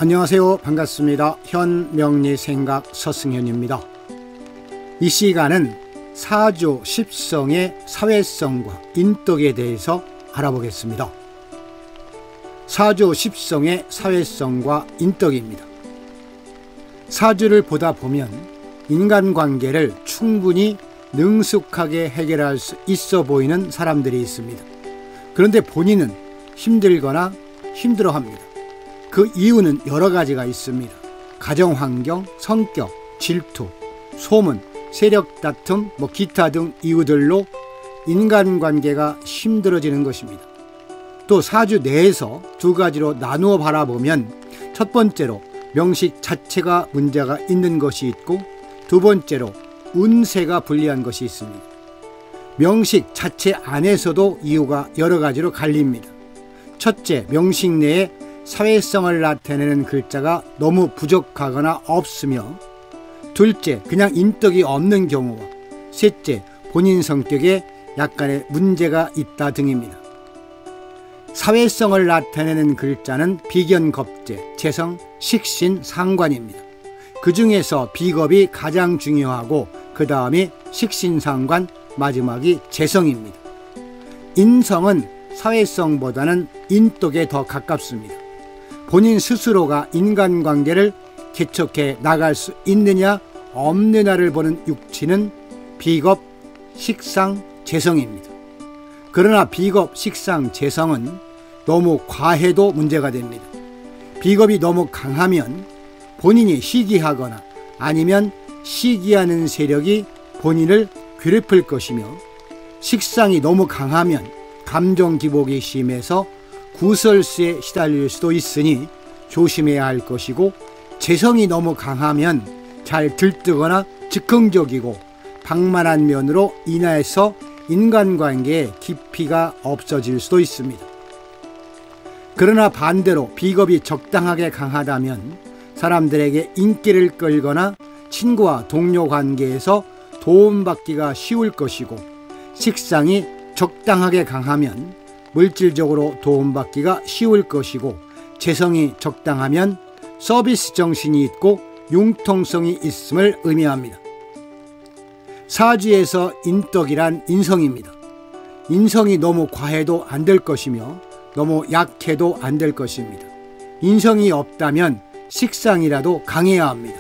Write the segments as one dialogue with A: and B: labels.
A: 안녕하세요. 반갑습니다. 현명리생각 서승현입니다. 이 시간은 사주 십성의 사회성과 인덕에 대해서 알아보겠습니다. 사주 십성의 사회성과 인덕입니다. 사주를 보다 보면 인간관계를 충분히 능숙하게 해결할 수 있어 보이는 사람들이 있습니다. 그런데 본인은 힘들거나 힘들어합니다. 그 이유는 여러 가지가 있습니다. 가정환경, 성격, 질투, 소문, 세력 다툼, 기타 등 이유들로 인간관계가 힘들어지는 것입니다. 또 사주 내에서 두 가지로 나누어 바라보면 첫 번째로 명식 자체가 문제가 있는 것이 있고 두 번째로 운세가 불리한 것이 있습니다. 명식 자체 안에서도 이유가 여러 가지로 갈립니다. 첫째, 명식 내에 사회성을 나타내는 글자가 너무 부족하거나 없으며, 둘째, 그냥 인덕이 없는 경우와, 셋째, 본인 성격에 약간의 문제가 있다 등입니다. 사회성을 나타내는 글자는 비견, 겁재, 재성, 식신, 상관입니다. 그 중에서 비겁이 가장 중요하고 그 다음이 식신, 상관, 마지막이 재성입니다. 인성은 사회성보다는 인덕에 더 가깝습니다. 본인 스스로가 인간관계를 개척해 나갈 수 있느냐 없느냐를 보는 육치는 비겁, 식상, 재성입니다. 그러나 비겁, 식상, 재성은 너무 과해도 문제가 됩니다. 비겁이 너무 강하면 본인이 시기하거나 아니면 시기하는 세력이 본인을 괴롭힐 것이며, 식상이 너무 강하면 감정 기복이 심해서 구설수에 시달릴 수도 있으니 조심해야 할 것이고, 재성이 너무 강하면 잘 들뜨거나 즉흥적이고 방만한 면으로 인하여서 인간관계에 깊이가 없어질 수도 있습니다. 그러나 반대로 비겁이 적당하게 강하다면 사람들에게 인기를 끌거나 친구와 동료 관계에서 도움받기가 쉬울 것이고, 식상이 적당하게 강하면 물질적으로 도움받기가 쉬울 것이고, 재성이 적당하면 서비스 정신이 있고 융통성이 있음을 의미합니다. 사주에서 인덕이란 인성입니다. 인성이 너무 과해도 안 될 것이며 너무 약해도 안 될 것입니다. 인성이 없다면 식상이라도 강해야 합니다.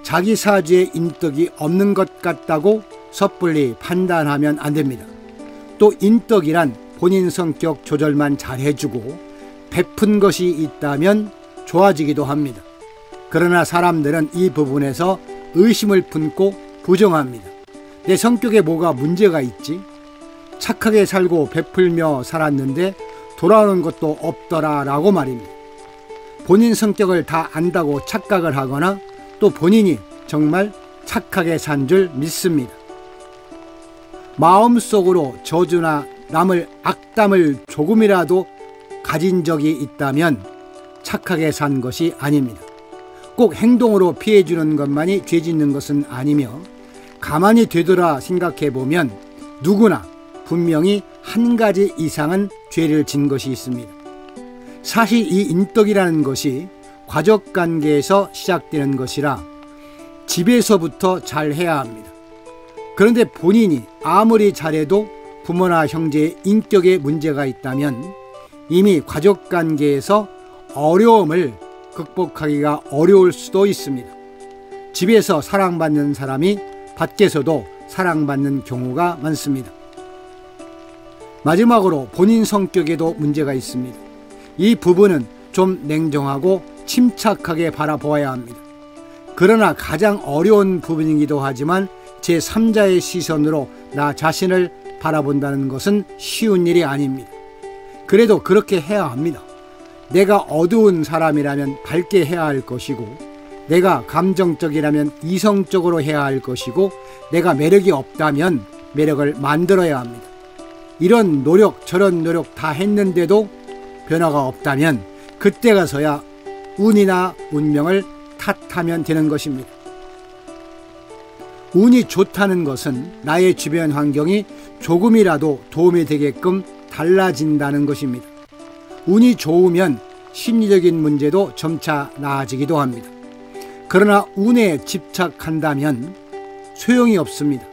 A: 자기 사주에 인덕이 없는 것 같다고 섣불리 판단하면 안 됩니다. 또 인덕이란 본인 성격 조절만 잘 해주고 베푼 것이 있다면 좋아지기도 합니다. 그러나 사람들은 이 부분에서 의심을 품고 부정합니다. 내 성격에 뭐가 문제가 있지? 착하게 살고 베풀며 살았는데 돌아오는 것도 없더라 라고 말입니다. 본인 성격을 다 안다고 착각을 하거나 또 본인이 정말 착하게 산 줄 믿습니다. 마음속으로 저주나 남을 악담을 조금이라도 가진 적이 있다면 착하게 산 것이 아닙니다. 꼭 행동으로 피해주는 것만이 죄 짓는 것은 아니며, 가만히 되돌아 생각해보면 누구나 분명히 한 가지 이상은 죄를 진 것이 있습니다. 사실 이 인덕이라는 것이 가족관계에서 시작되는 것이라 집에서부터 잘해야 합니다. 그런데 본인이 아무리 잘해도 부모나 형제의 인격에 문제가 있다면 이미 가족관계에서 어려움을 극복하기가 어려울 수도 있습니다. 집에서 사랑받는 사람이 밖에서도 사랑받는 경우가 많습니다. 마지막으로 본인 성격에도 문제가 있습니다. 이 부분은 좀 냉정하고 침착하게 바라보아야 합니다. 그러나 가장 어려운 부분이기도 하지만 제3자의 시선으로 나 자신을 바라본다는 것은 쉬운 일이 아닙니다. 그래도 그렇게 해야 합니다. 내가 어두운 사람이라면 밝게 해야 할 것이고, 내가 감정적이라면 이성적으로 해야 할 것이고, 내가 매력이 없다면 매력을 만들어야 합니다. 이런 노력 저런 노력 다 했는데도 변화가 없다면 그때 가서야 운이나 운명을 탓하면 되는 것입니다. 운이 좋다는 것은 나의 주변 환경이 조금이라도 도움이 되게끔 달라진다는 것입니다. 운이 좋으면 심리적인 문제도 점차 나아지기도 합니다. 그러나 운에 집착한다면 소용이 없습니다.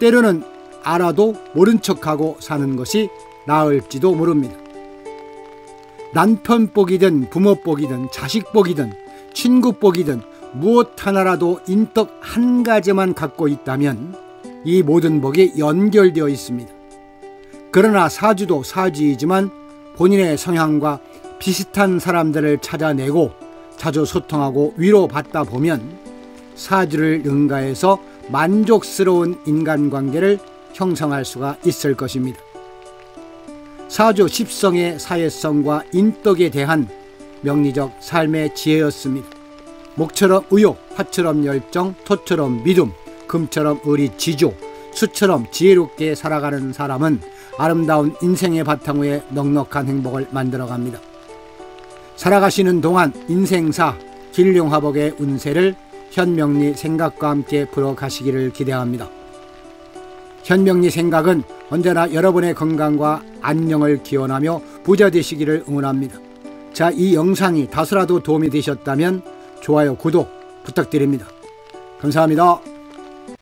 A: 때로는 알아도 모른 척하고 사는 것이 나을지도 모릅니다. 남편 복이든 부모 복이든 자식 복이든 친구 복이든 무엇 하나라도 인덕 한 가지만 갖고 있다면 이 모든 복이 연결되어 있습니다. 그러나 사주도 사주이지만 본인의 성향과 비슷한 사람들을 찾아내고 자주 소통하고 위로받다 보면 사주를 능가해서 만족스러운 인간관계를 형성할 수가 있을 것입니다. 사주 십성의 사회성과 인덕에 대한 명리적 삶의 지혜였습니다. 목처럼 의욕, 화처럼 열정, 토처럼 믿음, 금처럼 의리 지조, 수처럼 지혜롭게 살아가는 사람은 아름다운 인생의 바탕 위에 넉넉한 행복을 만들어갑니다. 살아가시는 동안 인생사 길룡화복의 운세를 현명리 생각과 함께 풀어가시기를 기대합니다. 현명리 생각은 언제나 여러분의 건강과 안녕을 기원하며 부자 되시기를 응원합니다. 자, 이 영상이 다소라도 도움이 되셨다면 좋아요, 구독 부탁드립니다. 감사합니다.